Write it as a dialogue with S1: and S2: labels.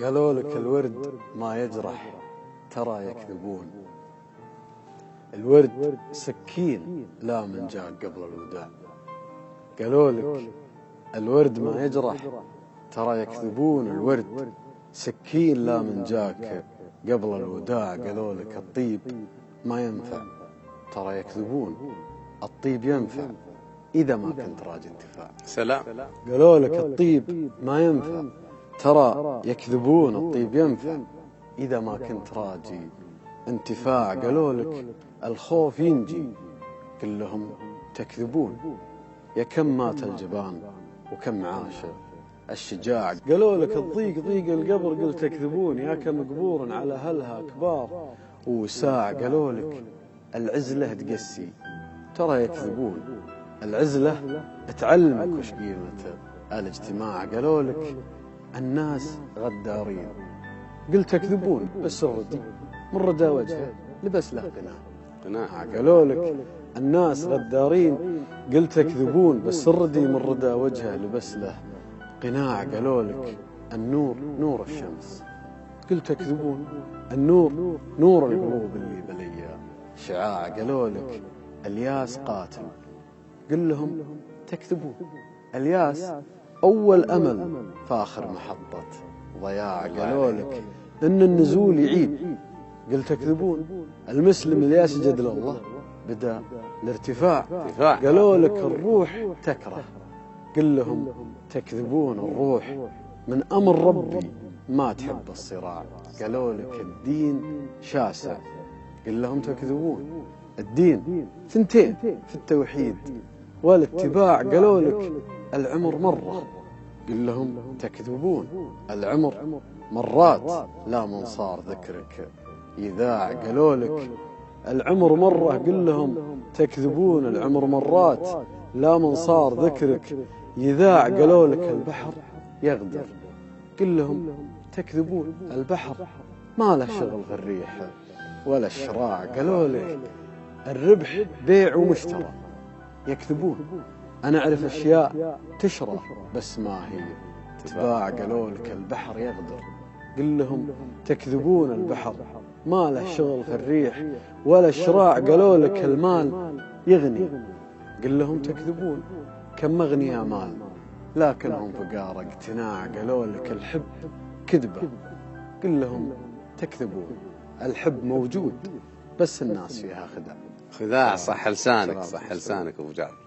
S1: قالوا لك الورد ما يجرح، ترى يكذبون. الورد سكين لا من جاء قبل الوداع. قالوا لك الورد ما يجرح، ترى يكذبون. الورد سكين لا من جاك قبل الوداع. قالوا لك الطيب ما ينفع، ترى يكذبون. الطيب ينفع إذا ما كنت راجي انتفاع.
S2: سلام.
S1: قالوا لك الطيب ما ينفع، ترى يكذبون. الطيب ينفع إذا ما كنت راجي انتفاع. قالوا لك الخوف ينجي، كلهم تكذبون. يا كم مات الجبان وكم عاش الشجاع. قالوا لك الضيق ضيق القبر، قلت تكذبون. يا كم قبور على أهلها كبار وساع. قالوا لك العزلة تقسي، ترى يكذبون. العزلة تعلمك وش قيمة الاجتماع. قالوا لك الناس غدارين، قلت تكذبون. بس الردي من ردى وجهه لبس له قناع. قالوا لك الناس غدارين، قلت تكذبون. بس الردي من ردى وجهه لبس له قناع. قالوا لك النور نور الشمس، قلت تكذبون. النور نور القلوب اللي بليا شعاع. قالوا لك الياس قاتل، قل لهم تكذبون. الياس أول أمل فآخر محطة ضياع. قالوا لك إن النزول يعيد، قل تكذبون. المسلم اللي يسجد لله بدأ الارتفاع. قالوا لك الروح تكره، قل لهم تكذبون. الروح من أمر ربي ما تحب الصراع. قالوا لك الدين شاسع، قل لهم تكذبون. الدين ثنتين في التوحيد والاتباع. قالوا لك العمر مرة، قل لهم تكذبون. العمر مرات لا من صار ذكرك يذاع. قالوا لك العمر مرة، قل لهم تكذبون. العمر مرات لا من صار ذكرك يذاع. قالوا لك البحر يغدر، قل لهم تكذبون. البحر ما له شغل في الريح ولا الشراع. قالوا لك الربح بيع ومشترى، يكذبون. أنا أعرف أشياء تشرى بس ما هي تباع. قالوا لك البحر يغدر، قل لهم تكذبون. البحر ما له شغل في الريح ولا الشراع. قالوا لك المال يغني، قل لهم تكذبون. كم مغني مال لكنهم فقار اقتناع. قالوا لك الحب كذبة، قل لهم تكذبون. الحب موجود بس الناس فيها خداع.
S2: صح لسانك، صح لسانك أبو جعفر.